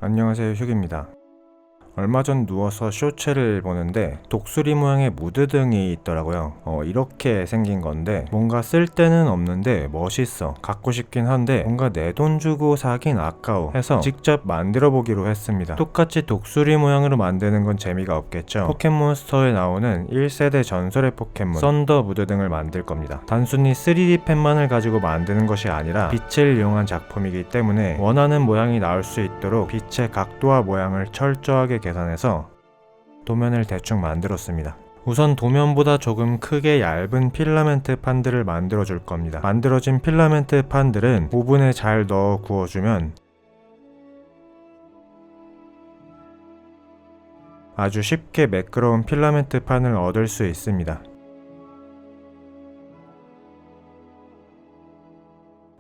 안녕하세요, 휴기입니다. 얼마 전 누워서 쇼츠를 보는데 독수리 모양의 무드등이 있더라고요. 이렇게 생긴 건데 뭔가 쓸 데는 없는데 멋있어, 갖고 싶긴 한데 뭔가 내 돈 주고 사긴 아까워 해서 직접 만들어 보기로 했습니다. 똑같이 독수리 모양으로 만드는 건 재미가 없겠죠. 포켓몬스터에 나오는 1세대 전설의 포켓몬 썬더 무드등을 만들 겁니다. 단순히 3D 펜만을 가지고 만드는 것이 아니라 빛을 이용한 작품이기 때문에 원하는 모양이 나올 수 있도록 빛의 각도와 모양을 철저하게 계산해서 도면을 대충 만들었습니다. 우선 도면보다 조금 크게 얇은 필라멘트 판들을 만들어 줄 겁니다. 만들어진 필라멘트 판들은 오븐에 잘 넣어 구워주면 아주 쉽게 매끄러운 필라멘트 판을 얻을 수 있습니다.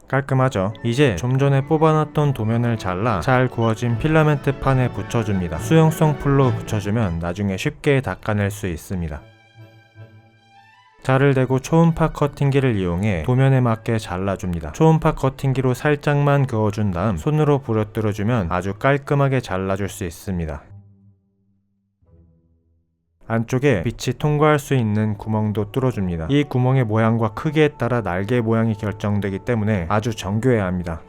깔끔하죠? 이제 좀 전에 뽑아놨던 도면을 잘라 잘 구워진 필라멘트 판에 붙여줍니다. 수용성 풀로 붙여주면 나중에 쉽게 닦아낼 수 있습니다. 자를 대고 초음파 커팅기를 이용해 도면에 맞게 잘라줍니다. 초음파 커팅기로 살짝만 그어준 다음 손으로 부러뜨려주면 아주 깔끔하게 잘라줄 수 있습니다. 안쪽에 빛이 통과할 수 있는 구멍도 뚫어줍니다. 이 구멍의 모양과 크기에 따라 날개 모양이 결정되기 때문에 아주 정교해야 합니다.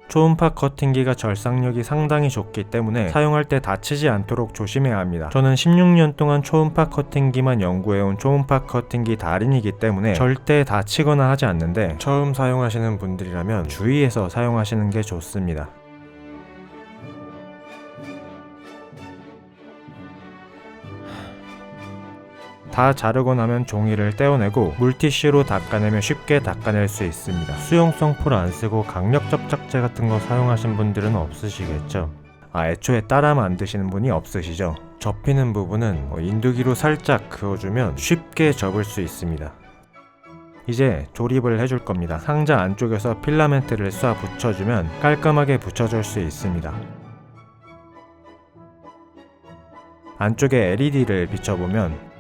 초음파 커팅기가 절삭력이 상당히 좋기 때문에 사용할 때 다치지 않도록 조심해야 합니다. 저는 16년 동안 초음파 커팅기만 연구해온 초음파 커팅기 달인이기 때문에 절대 다치거나 하지 않는데 처음 사용하시는 분들이라면 주의해서 사용하시는 게 좋습니다. 다 자르고 나면 종이를 떼어내고 물티슈로 닦아내면 쉽게 닦아낼 수 있습니다. 수용성 풀 안 쓰고 강력 접착제 같은 거 사용하신 분들은 없으시겠죠? 애초에 따라 만드시는 분이 없으시죠? 접히는 부분은 인두기로 살짝 그어주면 쉽게 접을 수 있습니다. 이제 조립을 해줄 겁니다. 상자 안쪽에서 필라멘트를 쏴 붙여주면 깔끔하게 붙여줄 수 있습니다. 안쪽에 LED를 비춰보면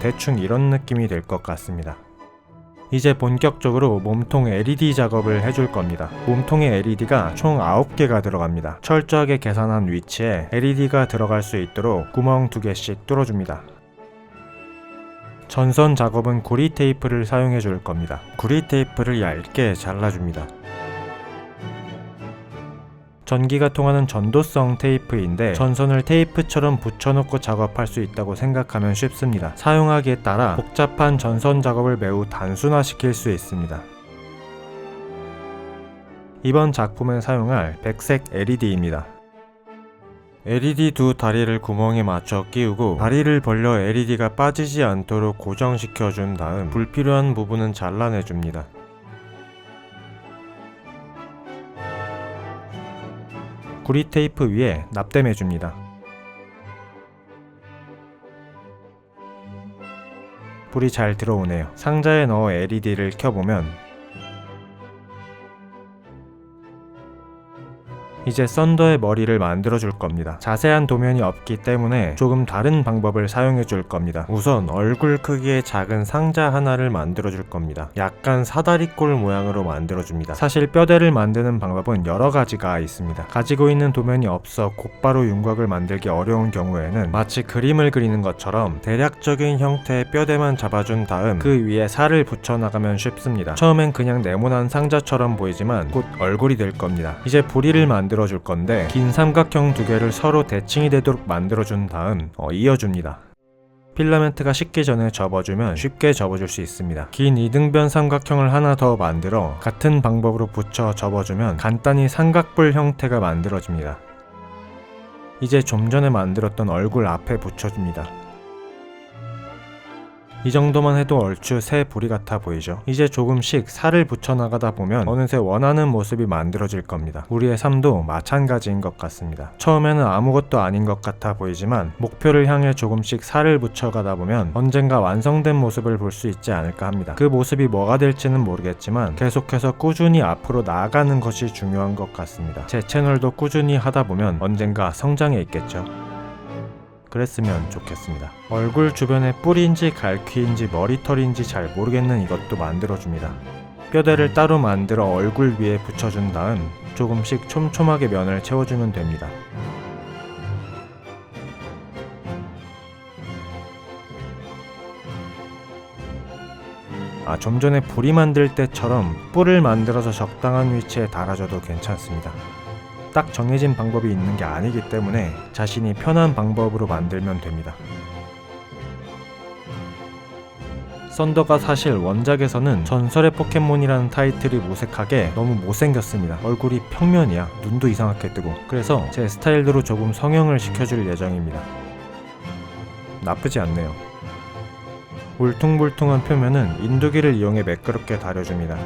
대충 이런 느낌이 될 것 같습니다. 이제 본격적으로 몸통 LED 작업을 해줄 겁니다. 몸통에 LED가 총 9개가 들어갑니다. 철저하게 계산한 위치에 LED가 들어갈 수 있도록 구멍 2개씩 뚫어줍니다. 전선 작업은 구리 테이프를 사용해 줄 겁니다. 구리 테이프를 얇게 잘라줍니다. 전기가 통하는 전도성 테이프인데 전선을 테이프처럼 붙여놓고 작업할 수 있다고 생각하면 쉽습니다. 사용하기에 따라 복잡한 전선 작업을 매우 단순화시킬 수 있습니다. 이번 작품에 사용할 백색 LED입니다. LED 두 다리를 구멍에 맞춰 끼우고 다리를 벌려 LED가 빠지지 않도록 고정시켜 준 다음 불필요한 부분은 잘라내줍니다. 구리 테이프 위에 납땜해줍니다. 불이 잘 들어오네요. 상자에 넣어 LED를 켜보면 이제 썬더의 머리를 만들어 줄 겁니다. 자세한 도면이 없기 때문에 조금 다른 방법을 사용해 줄 겁니다. 우선 얼굴 크기의 작은 상자 하나를 만들어 줄 겁니다. 약간 사다리꼴 모양으로 만들어 줍니다. 사실 뼈대를 만드는 방법은 여러 가지가 있습니다. 가지고 있는 도면이 없어 곧바로 윤곽을 만들기 어려운 경우에는 마치 그림을 그리는 것처럼 대략적인 형태의 뼈대만 잡아준 다음 그 위에 살을 붙여나가면 쉽습니다. 처음엔 그냥 네모난 상자처럼 보이지만 곧 얼굴이 될 겁니다. 이제 부리를 만들어 줄 건데 긴 삼각형 2개를 서로 대칭이 되도록 만들어 준 다음 이어줍니다. 필라멘트가 식기 전에 접어주면 쉽게 접어줄 수 있습니다. 긴 이등변 삼각형을 하나 더 만들어 같은 방법으로 붙여 접어주면 간단히 삼각뿔 형태가 만들어집니다. 이제 좀 전에 만들었던 얼굴 앞에 붙여줍니다. 이 정도만 해도 얼추 새 부리 같아 보이죠? 이제 조금씩 살을 붙여나가다 보면 어느새 원하는 모습이 만들어질 겁니다. 우리의 삶도 마찬가지인 것 같습니다. 처음에는 아무것도 아닌 것 같아 보이지만 목표를 향해 조금씩 살을 붙여가다 보면 언젠가 완성된 모습을 볼 수 있지 않을까 합니다. 그 모습이 뭐가 될지는 모르겠지만 계속해서 꾸준히 앞으로 나아가는 것이 중요한 것 같습니다. 제 채널도 꾸준히 하다 보면 언젠가 성장해 있겠죠. 그랬으면 좋겠습니다. 얼굴 주변에 뿔인지 갈퀴인지 머리털인지 잘 모르겠는 이것도 만들어줍니다. 뼈대를 따로 만들어 얼굴 위에 붙여준 다음 조금씩 촘촘하게 면을 채워주면 됩니다. 좀 전에 부리 만들 때처럼 뿔을 만들어서 적당한 위치에 달아줘도 괜찮습니다. 딱 정해진 방법이 있는 게 아니기 때문에 자신이 편한 방법으로 만들면 됩니다. 썬더가 사실 원작에서는 전설의 포켓몬이라는 타이틀이 무색하게 너무 못생겼습니다. 얼굴이 평면이야. 눈도 이상하게 뜨고. 그래서 제 스타일대로 조금 성형을 시켜줄 예정입니다. 나쁘지 않네요. 울퉁불퉁한 표면은 인두기를 이용해 매끄럽게 다려줍니다.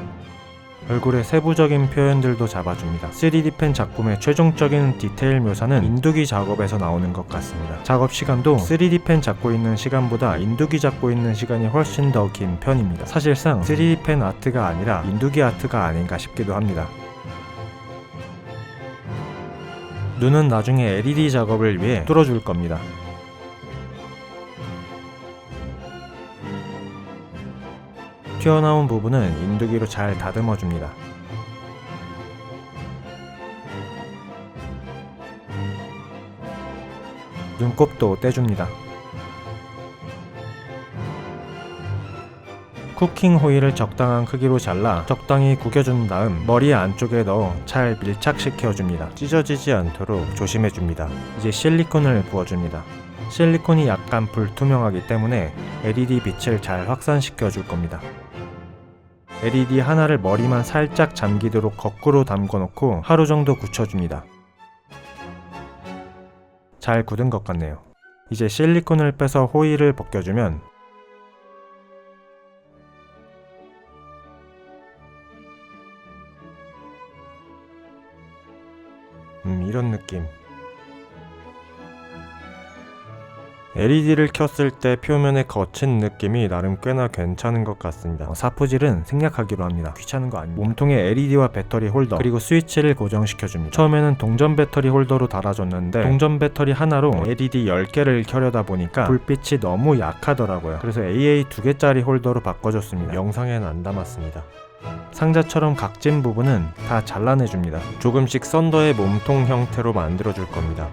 얼굴의 세부적인 표현들도 잡아줍니다. 3D 펜 작품의 최종적인 디테일 묘사는 인두기 작업에서 나오는 것 같습니다. 작업 시간도 3D 펜 잡고 있는 시간보다 인두기 잡고 있는 시간이 훨씬 더 긴 편입니다. 사실상 3D 펜 아트가 아니라 인두기 아트가 아닌가 싶기도 합니다. 눈은 나중에 LED 작업을 위해 뚫어줄 겁니다. 튀어나온 부분은 인두기로 잘 다듬어줍니다. 눈곱도 떼줍니다. 쿠킹 호일을 적당한 크기로 잘라 적당히 구겨준 다음 머리 안쪽에 넣어 잘 밀착시켜줍니다. 찢어지지 않도록 조심해줍니다. 이제 실리콘을 부어줍니다. 실리콘이 약간 불투명하기 때문에 LED 빛을 잘 확산시켜 줄 겁니다. LED 하나를 머리만 살짝 잠기도록 거꾸로 담궈 놓고 하루 정도 굳혀줍니다. 잘 굳은 것 같네요. 이제 실리콘을 빼서 호일을 벗겨주면 이런 느낌. LED를 켰을 때 표면에 거친 느낌이 나름 꽤나 괜찮은 것 같습니다. 사포질은 생략하기로 합니다. 귀찮은 거 아닙니다. 몸통에 LED와 배터리 홀더 그리고 스위치를 고정시켜줍니다. 처음에는 동전 배터리 홀더로 달아줬는데 동전 배터리 하나로 LED 10개를 켜려다 보니까 불빛이 너무 약하더라고요. 그래서 AA 2개짜리 홀더로 바꿔줬습니다. 영상에는 안 담았습니다. 상자처럼 각진 부분은 다 잘라내줍니다. 조금씩 썬더의 몸통 형태로 만들어줄 겁니다.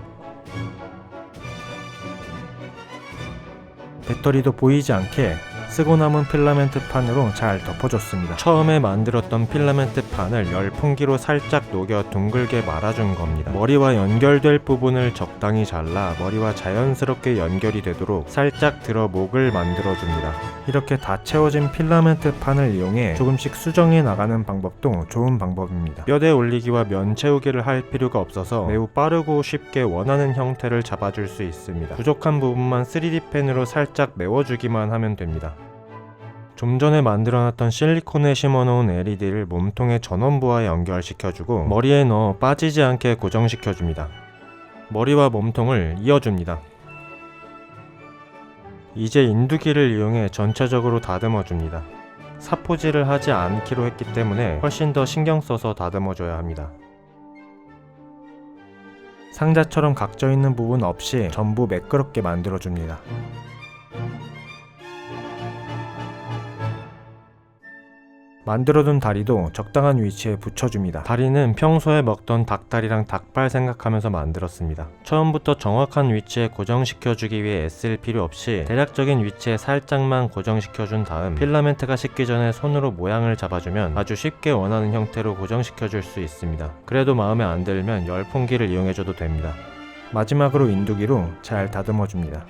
배터리도 보이지 않게 쓰고 남은 필라멘트 판으로 잘 덮어줬습니다. 처음에 만들었던 필라멘트 판을 열풍기로 살짝 녹여 둥글게 말아준 겁니다. 머리와 연결될 부분을 적당히 잘라 머리와 자연스럽게 연결이 되도록 살짝 들어 목을 만들어줍니다. 이렇게 다 채워진 필라멘트 판을 이용해 조금씩 수정해 나가는 방법도 좋은 방법입니다. 뼈대 올리기와 면 채우기를 할 필요가 없어서 매우 빠르고 쉽게 원하는 형태를 잡아줄 수 있습니다. 부족한 부분만 3D 펜으로 살짝 메워주기만 하면 됩니다. 좀 전에 만들어놨던 실리콘에 심어놓은 LED를 몸통의 전원부와 연결시켜주고 머리에 넣어 빠지지 않게 고정시켜줍니다. 머리와 몸통을 이어줍니다. 이제 인두기를 이용해 전체적으로 다듬어줍니다. 사포질을 하지 않기로 했기 때문에 훨씬 더 신경 써서 다듬어줘야 합니다. 상자처럼 각져 있는 부분 없이 전부 매끄럽게 만들어줍니다. 만들어둔 다리도 적당한 위치에 붙여줍니다. 다리는 평소에 먹던 닭다리랑 닭발 생각하면서 만들었습니다. 처음부터 정확한 위치에 고정시켜주기 위해 애쓸 필요 없이 대략적인 위치에 살짝만 고정시켜준 다음 필라멘트가 식기 전에 손으로 모양을 잡아주면 아주 쉽게 원하는 형태로 고정시켜줄 수 있습니다. 그래도 마음에 안 들면 열풍기를 이용해줘도 됩니다. 마지막으로 인두기로 잘 다듬어줍니다.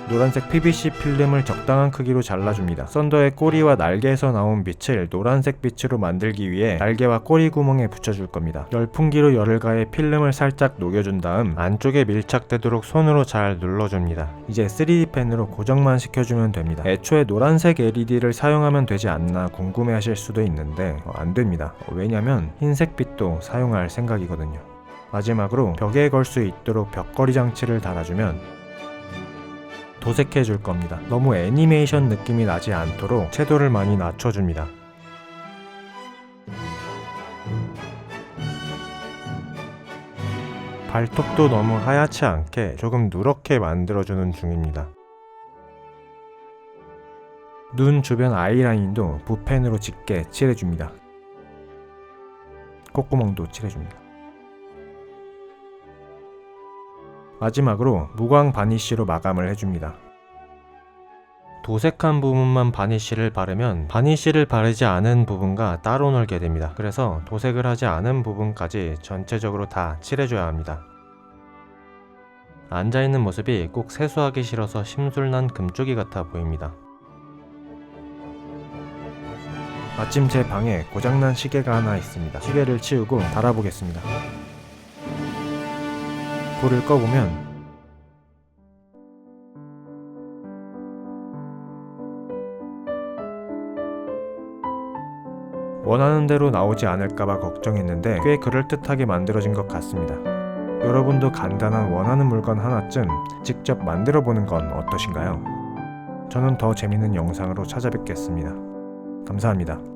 노란색 PVC 필름을 적당한 크기로 잘라줍니다. 썬더의 꼬리와 날개에서 나온 빛을 노란색 빛으로 만들기 위해 날개와 꼬리 구멍에 붙여줄 겁니다. 열풍기로 열을 가해 필름을 살짝 녹여준 다음 안쪽에 밀착되도록 손으로 잘 눌러줍니다. 이제 3D 펜으로 고정만 시켜주면 됩니다. 애초에 노란색 LED를 사용하면 되지 않나 궁금해하실 수도 있는데 안 됩니다. 왜냐면 흰색 빛도 사용할 생각이거든요. 마지막으로 벽에 걸 수 있도록 벽걸이 장치를 달아주면 도색해 줄 겁니다. 너무 애니메이션 느낌이 나지 않도록 채도를 많이 낮춰줍니다. 발톱도 너무 하얗지 않게 조금 누렇게 만들어주는 중입니다. 눈 주변 아이라인도 붓펜으로 짙게 칠해줍니다. 콧구멍도 칠해줍니다. 마지막으로 무광 바니쉬로 마감을 해줍니다. 도색한 부분만 바니쉬를 바르면 바니쉬를 바르지 않은 부분과 따로 놀게 됩니다. 그래서 도색을 하지 않은 부분까지 전체적으로 다 칠해줘야 합니다. 앉아있는 모습이 꼭 세수하기 싫어서 심술난 금쪽이 같아 보입니다. 마침 제 방에 고장난 시계가 하나 있습니다. 시계를 치우고 달아보겠습니다. 불을 꺼보면 원하는 대로 나오지 않을까봐 걱정했는데 꽤 그럴듯하게 만들어진 것 같습니다. 여러분도 간단한 원하는 물건 하나쯤 직접 만들어보는 건 어떠신가요? 저는 더 재밌는 영상으로 찾아뵙겠습니다. 감사합니다.